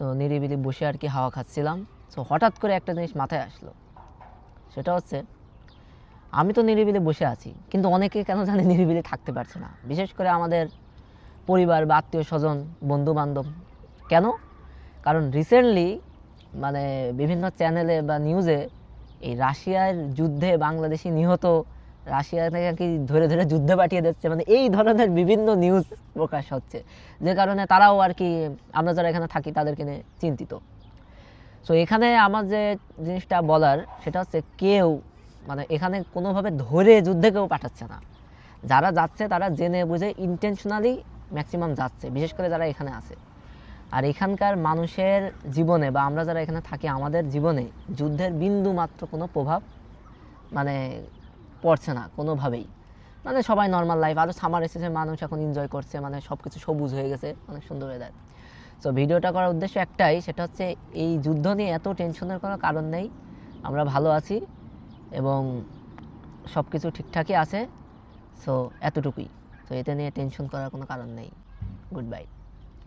তো নিরিবিলি বসে আর কি হাওয়া খাচ্ছিলাম। সো হঠাৎ করে একটা জিনিস মাথায় আসলো, সেটা হচ্ছে আমি তো নিরিবিলি বসে আছি, কিন্তু অনেকে কেন জানি নিরিবিলি থাকতে পারছে না, বিশেষ করে আমাদের পরিবার বা আত্মীয় স্বজন, বন্ধু বান্ধব। কেন? কারণ রিসেন্টলি মানে বিভিন্ন চ্যানেলে বা নিউজে এই রাশিয়ার যুদ্ধে বাংলাদেশি নিহত, রাশিয়া থেকে কি ধরে ধরে যুদ্ধে পাঠিয়ে দিচ্ছে, মানে এই ধরনের বিভিন্ন নিউজ প্রকাশ হচ্ছে, যে কারণে তারাও আর কি আমরা যারা এখানে থাকি তাদেরকে নিয়ে চিন্তিত। সো এখানে আমার যে জিনিসটা বলার সেটা হচ্ছে কেউ মানে এখানে কোনোভাবে ধরে যুদ্ধে কেউ পাঠাচ্ছে না। যারা যাচ্ছে তারা জেনে বুঝে ইন্টেনশনালি ম্যাক্সিমাম যাচ্ছে, বিশেষ করে যারা এখানে আছে। আর এখানকার মানুষের জীবনে বা আমরা যারা এখানে থাকি আমাদের জীবনে যুদ্ধের বিন্দু মাত্র কোনো প্রভাব মানে পড়ছে না কোনোভাবেই। মানে সবাই নর্মাল লাইফ, আরও সামার এসেছে, মানুষ এখন এনজয় করছে, মানে সব কিছু সবুজ হয়ে গেছে, অনেক সুন্দর ওয়েদার। সো ভিডিওটা করার উদ্দেশ্য একটাই, সেটা হচ্ছে এই যুদ্ধ নিয়ে এত টেনশনের কোনো কারণ নেই, আমরা ভালো আছি এবং সব কিছু ঠিকঠাকই আছে। সো এতটুকুই। তো এতে নিয়ে টেনশন করার কোনো কারণ নেই। Good bye.